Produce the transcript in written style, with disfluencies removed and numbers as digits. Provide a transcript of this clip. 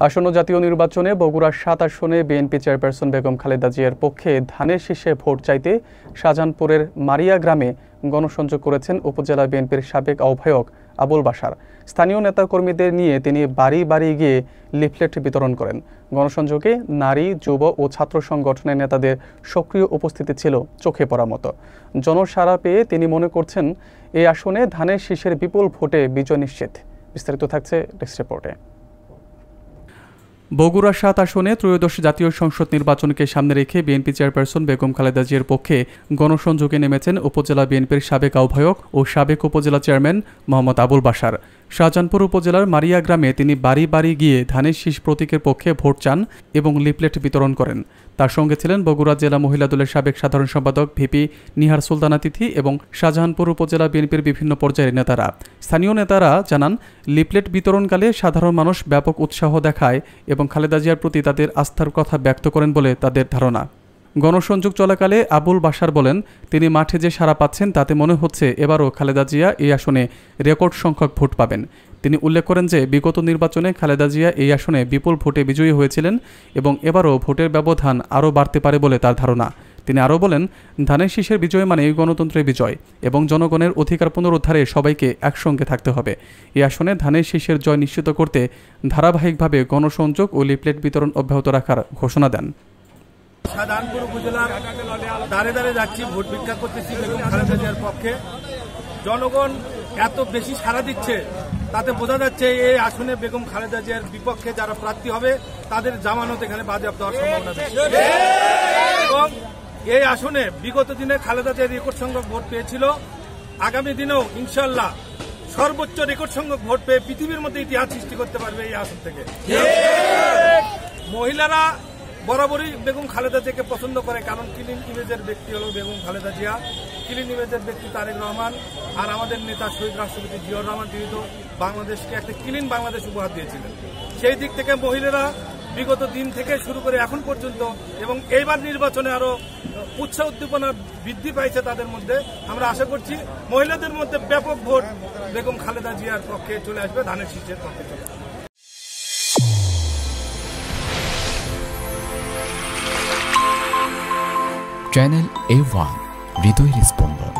আসন্ন জাতীয় নির্বাচনে বগুড়ার ৭ আসনে বিএনপি চেয়ারপারসন বেগম খালেদা জিয়ার পক্ষে ধানের শীষে ভোট চাইতে শাহজাহানপুরের মারিয়া গ্রামে গণসংযোগ করেছেন উপজেলা বিএনপির সাবেক আহ্বায়ক আবুল বাশার। স্থানীয় নেতাকর্মীদের নিয়ে তিনি বাড়ি বাড়ি গিয়ে লিফলেট বিতরণ করেন। গণসংযোগে নারী, যুব ও ছাত্র সংগঠনের নেতাদের সক্রিয় উপস্থিতি ছিল চোখে পড়ার মতো। জনসাড়া পেয়ে তিনি মনে করছেন এই আসনে ধানের শীষের বিপুল ভোটে বিজয় নিশ্চিত। বিস্তারিত থাকছে ডেস্ক রিপোর্টে। বগুড়া ৭ আসনে ত্রয়োদশ জাতীয় সংসদ নির্বাচনকে সামনে রেখে বিএনপি চেয়ারপারসন বেগম খালেদা জিয়ার পক্ষে গণসংযোগে নেমেছেন উপজেলা বিএনপির সাবেক আহ্বায়ক ও সাবেক উপজেলা চেয়ারম্যান মোহাম্মদ আবুল বাশার। শাহজাহানপুর উপজেলার মারিয়া গ্রামে তিনি বাড়ি বাড়ি গিয়ে ধানের শীষ প্রতীকের পক্ষে ভোট চান এবং লিফলেট বিতরণ করেন। তার সঙ্গে ছিলেন বগুড়া জেলা মহিলা দলের সাবেক সাধারণ সম্পাদক ভিপি নিহার সুলতানা তিথি এবং শাহজাহানপুর উপজেলা বিএনপির বিভিন্ন পর্যায়ের নেতারা। স্থানীয় নেতারা জানান, লিফলেট বিতরণকালে সাধারণ মানুষ ব্যাপক উৎসাহ দেখায় এবং খালেদা জিয়ার প্রতি তাদের আস্থার কথা ব্যক্ত করেন বলে তাদের ধারণা। গণসংযোগ চলাকালে আবুল বাশার বলেন, তিনি মাঠে যে সাড়া পাচ্ছেন তাতে মনে হচ্ছে এবারও খালেদা জিয়া এই আসনে রেকর্ড সংখ্যক ভোট পাবেন। তিনি উল্লেখ করেন যে বিগত নির্বাচনে খালেদা জিয়া এই আসনে বিপুল ভোটে বিজয়ী হয়েছিলেন এবং এবারও ভোটের ব্যবধান আরও বাড়তে পারে বলে তার ধারণা। তিনি আরও বলেন, ধানের শীষের বিজয় মানে গণতন্ত্রের বিজয় এবং জনগণের অধিকার পুনরুদ্ধারে সবাইকে একসঙ্গে থাকতে হবে। এই আসনে ধানের শীষের জয় নিশ্চিত করতে ধারাবাহিকভাবে গণসংযোগ ও লিফলেট বিতরণ অব্যাহত রাখার ঘোষণা দেন। শাহজাহানপুর উপজেলার দাঁড়ে দাঁড়ে যাচ্ছি, ভোট ভিক্ষা করতেছি বেগম খালেদা জিয়ার পক্ষে। জনগণ এত বেশি সাড়া দিচ্ছে, তাতে বোঝা যাচ্ছে এই আসনে বেগম খালেদা জিয়ার বিপক্ষে যারা প্রার্থী হবে তাদের জামানত এখানে বাজেয়াপ্ত হওয়ার সম্ভাবনা বেশি। এবং এই আসনে বিগত দিনে খালেদা জিয়া রেকর্ড সংখ্যক ভোট পেয়েছিল। আগামী দিনেও ইনশাল্লাহ সর্বোচ্চ রেকর্ড সংখ্যক ভোট পেয়ে পৃথিবীর মধ্যে ইতিহাস সৃষ্টি করতে পারবে এই আসন থেকে। মহিলারা বরাবরই বেগম খালেদা জিয়াকে পছন্দ করে, কারণ ক্লিন ইমেজের ব্যক্তি হল বেগম খালেদা জিয়া, ক্লিন ইমেজের ব্যক্তি তারেক রহমান, আর আমাদের নেতা শহীদ রাষ্ট্রপতি জিয়াউর রহমান, তিনি তো বাংলাদেশকে একটা ক্লিন বাংলাদেশ উপহার দিয়েছিলেন। সেই দিক থেকে মহিলারা বিগত দিন থেকে শুরু করে এখন পর্যন্ত এবং এইবার নির্বাচনে আরো উৎসাহ উদ্দীপনা বৃদ্ধি পাইছে তাদের মধ্যে। আমরা আশা করছি মহিলাদের মধ্যে ব্যাপক ভোট বেগম খালেদা জিয়ার পক্ষে চলে আসবে, ধানের শীষের পক্ষে চলে আসবে। চ্যানেল A1 হৃদয়ের স্পন্দন।